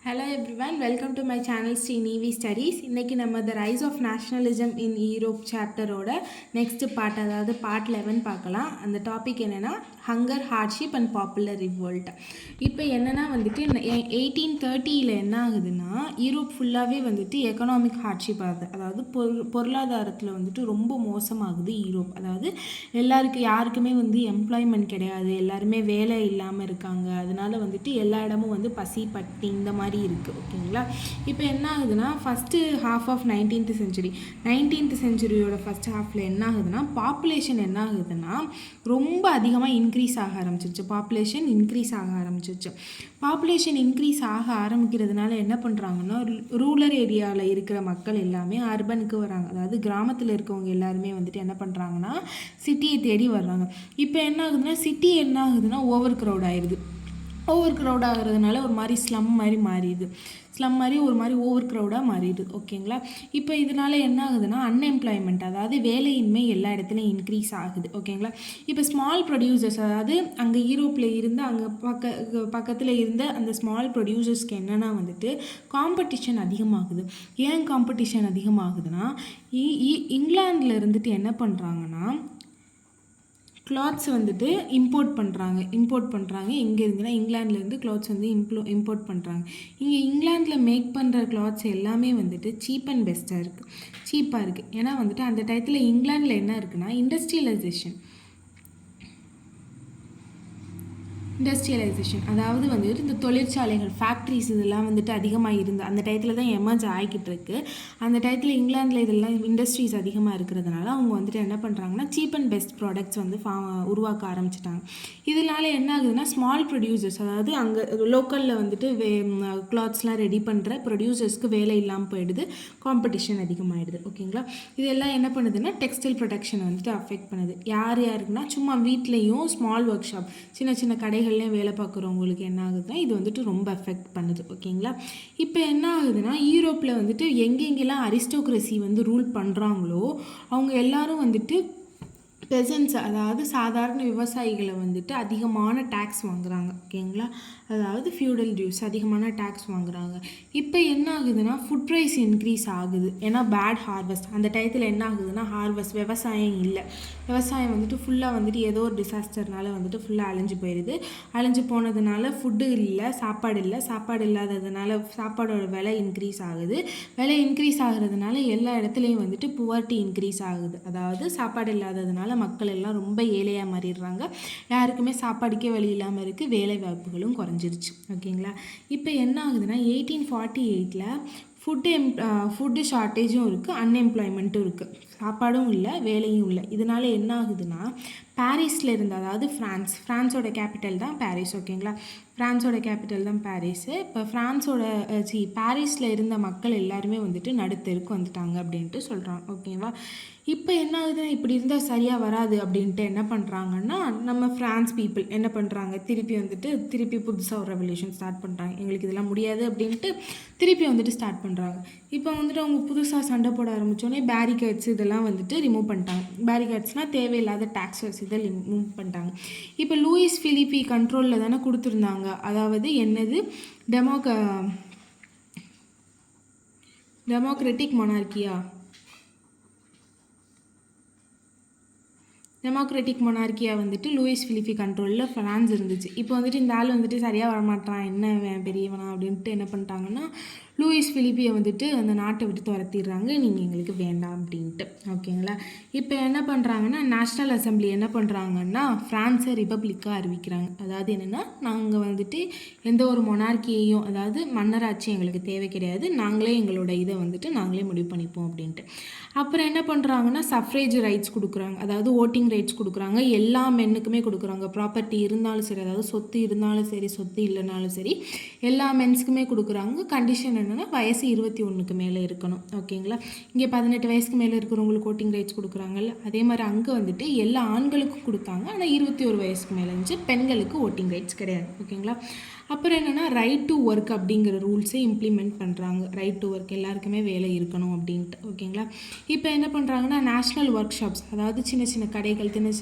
Hello everyone, welcome to my channel Srinivi Studies. இன்னைக்கு நம்ம The Rise of Nationalism in Europe சாப்டரோட next part, அதாவது part 11 பார்க்கலாம். அந்த டாபிக் என்னென்னா hunger, hardship and popular revolt. இப்போ என்னென்னா வந்துட்டு 1830 என்ன ஆகுதுன்னா யூரோப் ஃபுல்லாகவே வந்துட்டு எக்கனாமிக் ஹார்ட்ஷிப் ஆகுது. அதாவது பொருளாதாரத்தில் வந்துட்டு ரொம்ப மோசமாகுது யூரோப். அதாவது யாருக்குமே வந்து எம்ப்ளாய்மெண்ட் கிடையாது, எல்லாருமே வேலை இல்லாமல் இருக்காங்க. அதனால வந்துட்டு எல்லா இடமும் வந்து பசி பட்டி இந்த மாதிரி இருக்குது. ஓகேங்களா? இப்போ என்ன ஆகுதுன்னா ஃபஸ்ட்டு ஹாஃப் ஆஃப் 19th செஞ்சுரியோட ஃபஸ்ட் ஹாஃபில் என்ன ஆகுதுன்னா பாப்புலேஷன் என்ன ஆகுதுன்னா ரொம்ப அதிகமாக இன்க்ரீஸ் ஆக ஆரம்பிச்சிருச்சு. பாப்புலேஷன் இன்க்ரீஸ் ஆக ஆரம்பிக்கிறதுனால என்ன பண்ணுறாங்கன்னா ரூரல் ஏரியாவில் இருக்கிற மக்கள் எல்லாமே அர்பனுக்கு வராங்க. அதாவது கிராமத்தில் இருக்கவங்க எல்லாருமே வந்துட்டு என்ன பண்ணுறாங்கன்னா சிட்டியை தேடி வர்றாங்க. இப்போ என்ன ஆகுதுன்னா ஓவர் க்ரௌட் ஆயிடுது. ஓவர் க்ரௌட் ஆகிறதுனால ஒரு மாதிரி ஸ்லம் மாதிரி ஒரு மாதிரி ஓவர் க்ரௌடாக மாறிடுது. ஓகேங்களா? இப்போ இதனால் என்ன ஆகுதுன்னா அன்எம்ப்ளாய்மெண்ட், அதாவது வேலையின்மை எல்லா இடத்துலையும் இன்க்ரீஸ் ஆகுது. ஓகேங்களா? இப்போ ஸ்மால் ப்ரொடியூசர்ஸ், அதாவது அங்கே யூரோப்பில் இருந்து அங்கே பக்கத்தில் இருந்த அந்த ஸ்மால் ப்ரொடியூசர்ஸ்க்கு என்னென்னா வந்துட்டு காம்படிஷன் அதிகமாகுது. ஏன் காம்படிஷன் அதிகமாகுதுன்னா இங்கிலாந்தில் இருந்துட்டு என்ன பண்ணுறாங்கன்னா கிளாத்ஸ் வந்துட்டு இம்போர்ட் பண்ணுறாங்க. எங்கே இருந்துன்னா இங்கிலாந்துலேருந்து கிளாத்ஸ் வந்து இம்போர்ட் பண்ணுறாங்க. இங்கே இங்கிலாந்தில் மேக் பண்ணுற கிளாத்ஸ் எல்லாமே வந்துட்டு சீப் அண்ட் பெஸ்ட்டாக இருக்குது. ஏன்னா வந்துட்டு அந்த டயத்தில் இங்கிலாந்தில் என்ன இருக்குன்னா இண்டஸ்ட்ரியலைசேஷன், அதாவது வந்துட்டு இந்த தொழிற்சாலைகள், ஃபேக்ட்ரிஸ் இதெல்லாம் வந்துட்டு அதிகமாக இருந்து அந்த டயத்தில் தான் எமர்ஜ் ஆகிக்கிட்டு இருக்கு. அந்த டயத்தில் இங்கிலாந்தில் இதெல்லாம் இண்டஸ்ட்ரீஸ் அதிகமாக இருக்கிறதுனால அவங்க வந்துட்டு என்ன பண்ணுறாங்கன்னா சீப் அண்ட் பெஸ்ட் ப்ராடக்ட்ஸ் வந்து உருவாக்க ஆரம்பிச்சிட்டாங்க. இதனால என்ன ஆகுதுன்னா ஸ்மால் ப்ரொடியூசர்ஸ், அதாவது அங்கே லோக்கலில் வந்துட்டு கிளாத்ஸ்லாம் ரெடி பண்ணுற ப்ரொடியூசர்ஸ்க்கு வேலை இல்லாமல் போயிடுது, காம்படிஷன் அதிகமாகிடுது. ஓகேங்களா? இதெல்லாம் என்ன பண்ணுதுன்னா டெக்ஸ்டைல் ப்ரொடக்ஷனை வந்துட்டு அஃபெக்ட் பண்ணுது. யாருக்குன்னா சும்மா வீட்லேயும் ஸ்மால் ஒர்க் ஷாப், சின்ன சின்ன கடைகள்லேயும் வேலை பார்க்குறவங்களுக்கு என்ன ஆகுதுன்னா இது வந்துட்டு ரொம்ப எஃபெக்ட் பண்ணுது. ஓகேங்களா? இப்போ என்ன ஆகுதுன்னா யூரோப்பில் வந்துட்டு எங்கெங்கெல்லாம் அரிஸ்டோக்ரஸி வந்து ரூல் பண்ணுறாங்களோ அவங்க எல்லாரும் வந்துட்டு பெசன்ஸ், அதாவது சாதாரண விவசாயிகளை வந்துட்டு அதிகமான டேக்ஸ் வாங்குறாங்க. ஓகேங்களா? அதாவது ஃபியூடல் டியூஸ், அதிகமான டேக்ஸ் வாங்குறாங்க. இப்போ என்ன ஆகுதுன்னா ஃபுட் ப்ரைஸ் இன்க்ரீஸ் ஆகுது. ஏன்னா பேட் ஹார்வெஸ்ட், அந்த டயத்தில் என்ன ஆகுதுன்னா விவசாயம் வந்துட்டு ஃபுல்லாக வந்துட்டு ஏதோ ஒரு டிசாஸ்டர்னால வந்துட்டு ஃபுல்லாக அழிஞ்சு போனதுனால ஃபுட்டு இல்லை, சாப்பாடு இல்லாததுனால சாப்பாடோட விலை இன்க்ரீஸ் ஆகுறதுனால எல்லா இடத்துலையும் வந்துட்டு புவர்ட்டி இன்க்ரீஸ் ஆகுது. அதாவது சாப்பாடு இல்லாததுனால மக்கள் எல்லாம் ரொம்ப ஏழையாக மாறிடுறாங்க. யாருக்குமே சாப்பாடுக்கே வழி இல்லாமல் இருக்குது, வேலை வாய்ப்புகளும் குறைஞ்சிருச்சு. ஓகேங்களா? இப்போ என்ன ஆகுதுன்னா 1848 ஃபுட்டு ஷார்ட்டேஜும் இருக்குது, அன்எம்ப்ளாய்மெண்ட்டும் இருக்குது, சாப்பாடும் இல்லை, வேலையும் இல்லை. இதனால என்ன ஆகுதுன்னா பாரிஸில் இருந்து, அதாவது ஃப்ரான்ஸோட கேபிட்டல் தான் பாரிஸ். ஓகேங்களா? ஃப்ரான்ஸோட கேபிட்டல் தான் பாரிஸு. இப்போ பாரிஸில் இருந்த மக்கள் எல்லாருமே வந்துட்டு நடுத்தருக்கு வந்துட்டாங்க அப்படின்ட்டு சொல்கிறாங்க. ஓகேவா? இப்போ என்ன ஆகுதுன்னா இப்படி இருந்தால் சரியாக வராது அப்படின்ட்டு என்ன பண்ணுறாங்கன்னா நம்ம ஃப்ரான்ஸ் பீப்புள் என்ன பண்ணுறாங்க, திருப்பி புதுசாக ஒரு ரெவல்யூஷன் ஸ்டார்ட் பண்ணுறாங்க. எங்களுக்கு இதெல்லாம் முடியாது அப்படின்ட்டு திருப்பி வந்துட்டு ஸ்டார்ட் பண்ணுறாங்க. இப்போ வந்துட்டு அவங்க புதுசாக சண்டை போட ஆரம்பித்தோடனே பேரிகேட்ஸ் இதெல்லாம் வந்துட்டு ரிமூவ் பண்ணிட்டாங்க. பேரிகேட்ஸ்னால் தேவையில்லாத டாக்ஸஸ் இதை ரிமூவ் பண்ணிட்டாங்க. இப்போ லூயிஸ் பிலிப்பி கண்ட்ரோலில் தானே கொடுத்துருந்தாங்க. அதாவது என்னது டெமோக்ராட்டிக் மொனார்க்கியா வந்துட்டு லூயிஸ் பிலிப்பி கண்ட்ரோலில் ஃப்ரான்ஸ் இருந்துச்சு. இப்போ வந்துட்டு இந்த ஆள் வந்துட்டு சரியாக வரமாட்டான், என்ன பெரியவனா அப்படின்ட்டு என்ன பண்ணிட்டாங்கன்னா லூயிஸ் பிலிப்பியை வந்துட்டு அந்த நாட்டை விட்டு துரத்திடுறாங்க, நீங்கள் எங்களுக்கு வேண்டாம் அப்படின்ட்டு. ஓகேங்களா? இப்போ என்ன பண்ணுறாங்கன்னா நேஷ்னல் அசம்பிளி என்ன பண்ணுறாங்கன்னா ஃப்ரான்ஸை ரிப்பப்ளிக்காக அறிவிக்கிறாங்க. அதாவது என்னென்னா நாங்கள் வந்துட்டு எந்த ஒரு மொனார்க்கியையும், அதாவது மன்னராட்சி எங்களுக்கு தேவை கிடையாது, நாங்களே எங்களோட இதை வந்துட்டு நாங்களே முடிவு பண்ணிப்போம் அப்படின்ட்டு. அப்புறம் என்ன பண்ணுறாங்கன்னா சஃப்ரேஜ் ரைட்ஸ் கொடுக்குறாங்க, அதாவது ஓட்டிங் ரைட்ஸ் கொடுக்குறாங்க. எல்லா மென்னுக்குமே கொடுக்குறாங்க. ப்ராப்பர்ட்டி இருந்தாலும் சரி, அதாவது சொத்து இருந்தாலும் சரி, சொத்து இல்லைனாலும் சரி, எல்லா மென்ஸுக்குமே கொடுக்குறாங்க. கண்டிஷன் என்னென்னா வயசு 21க்கு மேலே இருக்கணும். ஓகேங்களா? இங்கே 18 வயசுக்கு மேலே இருக்கிறவங்களுக்கு ஓட்டிங் ரைட்ஸ் கொடுக்குறாங்கல்ல, அதே மாதிரி அங்கே வந்துட்டு எல்லா ஆண்களுக்கும் கொடுத்தாங்க. ஆனால் 21 வயசுக்கு மேலே இருந்துச்சு, பெண்களுக்கு ஓட்டிங் ரைட்ஸ் கிடையாது. ஓகேங்களா? அப்புறம் என்னென்னா ரைட் டு ஒர்க் அப்படிங்கிற ரூல்ஸை இம்ப்ளிமெண்ட் பண்ணுறாங்க. ரைட் டு ஒர்க் எல்லாருக்குமே வேலை இருக்கணும் அப்படின்ட்டு. ஓகேங்களா. இப்போ என்ன பண்ணுறாங்கன்னா நேஷ்னல் ஒர்க் ஷாப்ஸ், அதாவது சின்ன சின்ன கடைகள்,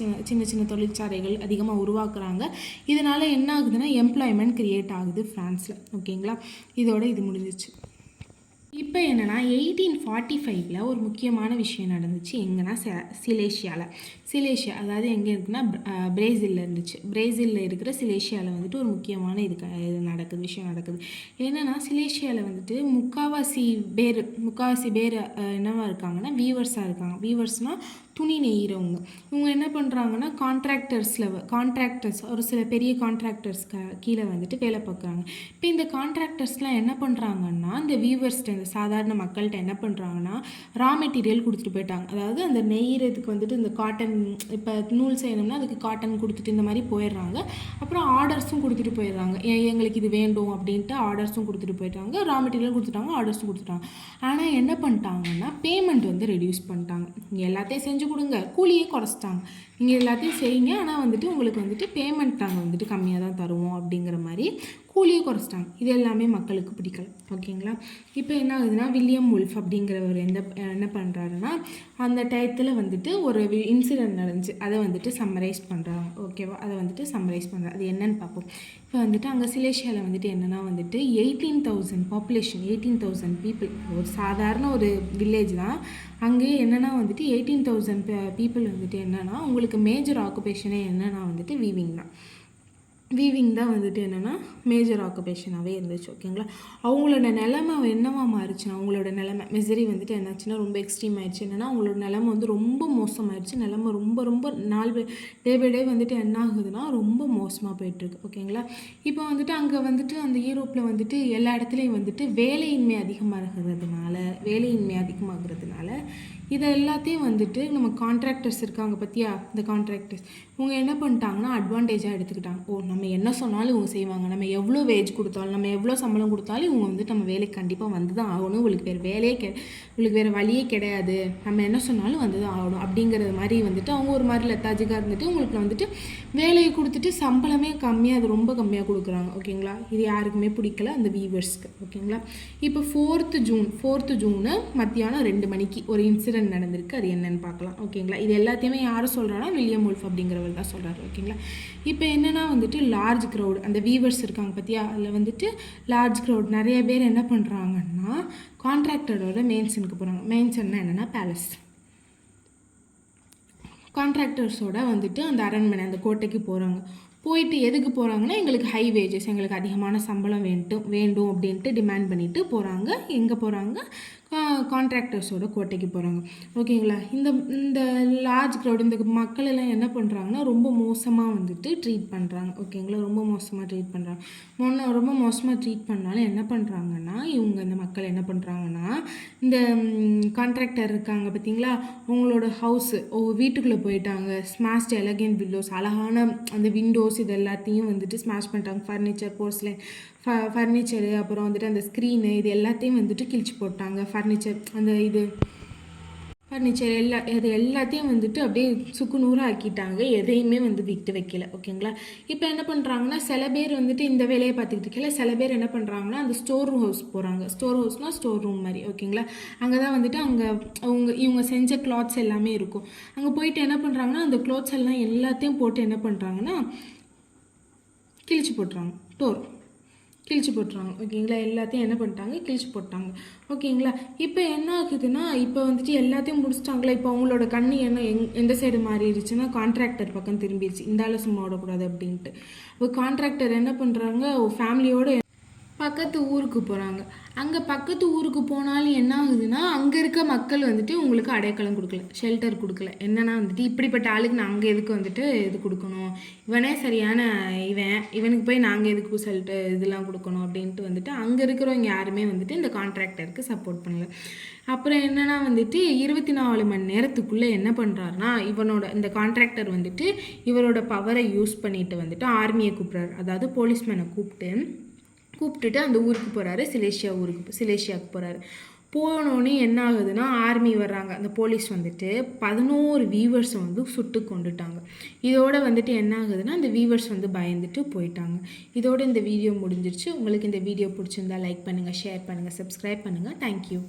சின்ன சின்ன தொழிற்சாலைகள் அதிகமாக உருவாக்குறாங்க. இதனால் என்ன ஆகுதுன்னா எம்ப்ளாய்மெண்ட் க்ரியேட் ஆகுது ஃப்ரான்ஸில். ஓகேங்களா. இதோட இது முடிஞ்சிச்சு. இப்போ என்னென்னா 1845 ஒரு முக்கியமான விஷயம் நடந்துச்சு. எங்கன்னா சிலேஷியா, அதாவது எங்கே இருக்குன்னா பிரேசிலில் இருந்துச்சு. பிரேசிலில் இருக்கிற சிலேஷியாவில் வந்துட்டு ஒரு முக்கியமான விஷயம் நடக்குது. என்னென்னா சிலேஷியாவில் வந்துட்டு முக்கால்வாசி பேர் என்னவா இருக்காங்கன்னா வீவர்ஸாக இருக்காங்க. வீவர்ஸ்னால் துணி நெய்கிறவங்க. இவங்க என்ன பண்ணுறாங்கன்னா கான்ட்ராக்டர்ஸ் ஒரு சில பெரிய கான்ட்ராக்டர்ஸ் கீழே வந்துட்டு வேலை பார்க்குறாங்க. இப்போ இந்த கான்ட்ராக்டர்ஸ்லாம் என்ன பண்ணுறாங்கன்னா இந்த வீவர்ஸ்கிட்ட, இந்த சாதாரண மக்கள்கிட்ட என்ன பண்ணுறாங்கன்னா ரா மெட்டீரியல் கொடுத்துட்டு போயிட்டாங்க. அதாவது அந்த நெய்கிறதுக்கு வந்துட்டு இந்த காட்டன், இப்போ நூல் செய்யணும்னா அதுக்கு காட்டன் கொடுத்துட்டு இந்த மாதிரி போயிடுறாங்க. அப்புறம் ஆர்டர்ஸும் கொடுத்துட்டு போயிடுறாங்க. எங்களுக்கு இது வேண்டும் அப்படின்ட்டு ஆர்டர்ஸும் கொடுத்துட்டு போயிட்டாங்க. ரா மெட்டீரியல் கொடுத்துட்டாங்க, ஆர்டர்ஸும் கொடுத்துட்டாங்க. ஆனால் என்ன பண்ணிட்டாங்கன்னா பேமெண்ட் வந்து ரெடியூஸ் பண்ணிட்டாங்க. எல்லாத்தையும் செஞ்சு கொடுங்க, கூலியே குறைச்சிட்டாங்க. நீங்கள் எல்லாத்தையும் செய்யுங்க, ஆனால் வந்துட்டு உங்களுக்கு வந்துட்டு பேமெண்ட் நாங்கள் வந்துட்டு கம்மியாக தான் தருவோம் அப்படிங்கிற மாதிரி கூலியே குறைச்சிட்டாங்க. இது எல்லாமே மக்களுக்கு பிடிக்கல. ஓகேங்களா. இப்போ என்ன ஆகுதுன்னா வில்லியம் வுல்ஃப் அப்படிங்கிறவர் என்ன பண்ணுறாருன்னா அந்த டயத்தில் வந்துட்டு ஒரு இன்சிடென்ட் நடந்துச்சு, அதை வந்துட்டு சம்மரைஸ் பண்ணுறாங்க. ஓகேவா. அதை வந்துட்டு சம்மரைஸ் பண்ணுறாங்க. அது என்னன்னு பார்ப்போம். இப்போ வந்துட்டு அங்கே சிலேஷியாவில் வந்துட்டு என்னென்னா வந்துட்டு 18,000 பாப்புலேஷன், 18,000 பீப்புள். ஒரு சாதாரண ஒரு வில்லேஜ் தான். அங்கேயே என்னென்னா வந்துட்டு 18,000 பீப்புள் வந்துட்டு என்னென்னா உங்களுக்கு மேஜர் ஆக்குபேஷனே என்னென்னா வந்துட்டு வீவிங் தான் வந்துட்டு என்னென்னா மேஜர் ஆக்குபேஷனாகவே இருந்துச்சு. ஓகேங்களா. அவங்களோட நிலைமை என்னவா மாறிச்சுன்னா அவங்களோட நிலைமை மிசரி வந்துட்டு என்னாச்சுன்னா ரொம்ப எக்ஸ்ட்ரீம் ஆயிடுச்சு. என்னென்னா அவங்களோட நிலைமை வந்து ரொம்ப மோசமாயிடுச்சு. நிலைமை ரொம்ப டே பை டே வந்துட்டு என்ன ஆகுதுன்னா ரொம்ப மோசமாக போயிட்டுருக்கு. ஓகேங்களா. இப்போ வந்துட்டு அங்கே வந்துட்டு அந்த யூரோப்பில் வந்துட்டு எல்லா இடத்துலையும் வந்துட்டு வேலையின்மை அதிகமாகிறதுனால இதை எல்லாத்தையும் வந்துட்டு நம்ம கான்ட்ராக்டர்ஸ் இருக்காங்க பார்த்தியா, இந்த கான்ட்ராக்டர்ஸ் இவங்க என்ன பண்ணிட்டாங்கன்னா அட்வான்டேஜாக எடுத்துக்கிட்டாங்க. நம்ம என்ன சொன்னாலும் இவங்க செய்வாங்க, நம்ம எவ்வளோ வேஜ் கொடுத்தாலும், நம்ம எவ்வளோ சம்பளம் கொடுத்தாலும் இவங்க வந்துட்டு நம்ம வேலைக்கு கண்டிப்பாக வந்து தான் ஆகணும், இவங்களுக்கு வேறு வழியே கிடையாது, நம்ம என்ன சொன்னாலும் வந்து தான் ஆகணும் அப்படிங்கிறது மாதிரி வந்துட்டு அவங்க ஒரு மாதிரி லெத்தாஜிக்காக இருந்துட்டு உங்களுக்கு வந்துட்டு வேலையை கொடுத்துட்டு சம்பளமே கம்மியாக, அது ரொம்ப கம்மியாக கொடுக்குறாங்க. ஓகேங்களா. இது யாருக்குமே பிடிக்கல அந்த வீவர்ஸ்க்கு. ஓகேங்களா. இப்போ 4th ஜூனு மத்தியானம் 2 மணிக்கு ஒரு இன்சிடென்ட் நடந்திருக்கு. அது என்னன்னு பார்க்கலாம். ஓகேங்களா. இது எல்லாத்தையுமே யாரும் சொல்கிறான்னா வில்லியம் வுல்ஃப் அப்படிங்கிறவர் தான் சொல்கிறாரு. ஓகேங்களா. இப்போ என்னென்னா வந்துட்டு லார்ஜ் க்ரௌட், அந்த வீவர்ஸ் இருக்காங்க பார்த்தியா, அதில் வந்துட்டு லார்ஜ் க்ரௌட் நிறைய பேர் என்ன பண்ணுறாங்கன்னா கான்ட்ராக்டரோட மெயின்சனுக்கு போகிறாங்க. மெயின்சன்னா என்னென்னா பேலஸ். கான்ட்ராக்டர்ஸோட வந்துட்டு அந்த அரண்மனை, அந்த கோட்டைக்கு போகிறாங்க. போயிட்டு எதுக்கு போகிறாங்கன்னா எங்களுக்கு ஹை வேஜஸ், எங்களுக்கு அதிகமான சம்பளம் வேண்டும் அப்படின்ட்டு டிமாண்ட் பண்ணிட்டு போகிறாங்க. எங்கே போகிறாங்க? கான்ட்ராக்டர்ஸோட கோட்டைக்கு போகிறாங்க. ஓகேங்களா. இந்த லார்ஜ் க்ரௌட், இந்த மக்கள் எல்லாம் என்ன பண்ணுறாங்கன்னா ரொம்ப மோசமாக வந்துட்டு ட்ரீட் பண்ணுறாங்க. ஓகேங்களா. ரொம்ப மோசமாக ட்ரீட் பண்ணுறாங்க. ரொம்ப மோசமாக ட்ரீட் பண்ணாலும் என்ன பண்ணுறாங்கன்னா இந்த மக்கள் என்ன பண்ணுறாங்கன்னா இந்த கான்ட்ராக்டர் இருக்காங்க பார்த்தீங்களா, அவங்களோட வீட்டுக்குள்ளே போயிட்டாங்க. ஸ்மாஷ்ட் எலகென்ட் விண்டோஸ், அழகான அந்த விண்டோஸ் இது எல்லாத்தையும் வந்துட்டு ஸ்மாஷ் பண்ணிட்டாங்க. ஃபர்னிச்சரு அப்புறம் வந்துட்டு அந்த ஸ்க்ரீனு இது எல்லாத்தையும் வந்துட்டு கிழிச்சு போட்டாங்க. ஃபர்னிச்சர் இது எல்லாத்தையும் வந்துட்டு அப்படியே சுக்குநூறாக ஆக்கிட்டாங்க. எதையுமே வந்து விட்டு வைக்கல. ஓகேங்களா. இப்போ என்ன பண்ணுறாங்கன்னா சில பேர் வந்துட்டு இந்த வேலையை பார்த்துக்கிட்டு இருக்கல, சில பேர் என்ன பண்ணுறாங்கன்னா அந்த ஸ்டோர் ஹவுஸ் போகிறாங்க. ஸ்டோர் ஹவுஸ்னால் ஸ்டோர் ரூம் மாதிரி. ஓகேங்களா. அங்கே தான் வந்துட்டு இவங்க செஞ்ச கிளாத்ஸ் எல்லாமே இருக்கும். அங்கே போயிட்டு என்ன பண்ணுறாங்கன்னா அந்த கிளாத்ஸ் எல்லாம் எல்லாத்தையும் போட்டு என்ன பண்ணுறாங்கன்னா கிழிச்சு போட்டுறாங்க. ஓகேங்களா. எல்லாத்தையும் என்ன பண்ணிட்டாங்க, கிழிச்சு போட்டாங்க. ஓகேங்களா. இப்போ என்ன ஆகுதுன்னா இப்போ வந்துட்டு எல்லாத்தையும் முடிச்சிட்டாங்களா. இப்போ அவங்களோட கண்ணு எந்த சைடு மாறிடுச்சுன்னா கான்ட்ராக்டர் பக்கம் திரும்பிடுச்சு. இந்தாலும் சும்மா விடக்கூடாது அப்படின்ட்டு. இப்போ கான்ட்ராக்டர் என்ன பண்ணுறாங்க, ஃபேமிலியோடு பக்கத்து ஊருக்கு போகிறாங்க. அங்கே பக்கத்து ஊருக்கு போனாலும் என்ன ஆகுதுன்னா அங்கே இருக்க மக்கள் வந்துட்டு உங்களுக்கு அடைக்கலம் கொடுக்கல, ஷெல்டர் கொடுக்கல. என்னன்னா வந்துட்டு இப்படிப்பட்ட ஆளுக்கு நாங்கள் எதுக்கு வந்துட்டு இது கொடுக்கணும், இவனே சரியான இவனுக்கு போய் நாங்கள் எதுக்கு இதெல்லாம் கொடுக்கணும் அப்படின்ட்டு வந்துட்டு அங்கே இருக்கிறவங்க யாருமே வந்துட்டு இந்த கான்ட்ராக்டருக்கு சப்போர்ட் பண்ணல. அப்புறம் என்னென்னா வந்துட்டு 24 மணி நேரத்துக்குள்ளே என்ன பண்ணுறாருனா இந்த கான்ட்ராக்டர் வந்துட்டு இவரோட பவரை யூஸ் பண்ணிட்டு வந்துட்டு ஆர்மியை கூப்பிட்றாரு. அதாவது போலீஸ்மேனை கூப்பிட்டுட்டு அந்த ஊருக்கு போகிறாரு, சிலேஷியாவுக்கு போகிறாரு. போனோடனே என்ன ஆகுதுன்னா ஆர்மி வர்றாங்க, அந்த போலீஸ் வந்துட்டு 11 வீவர்ஸை வந்து சுட்டு கொண்டுட்டாங்க. இதோட வந்துட்டு என்ன ஆகுதுன்னா அந்த வீவர்ஸ் வந்து பயந்துட்டு போயிட்டாங்க. இதோட இந்த வீடியோ முடிஞ்சிருச்சு. உங்களுக்கு இந்த வீடியோ பிடிச்சிருந்தா லைக் பண்ணுங்கள், ஷேர் பண்ணுங்கள், சப்ஸ்கிரைப் பண்ணுங்கள். தேங்க்யூ.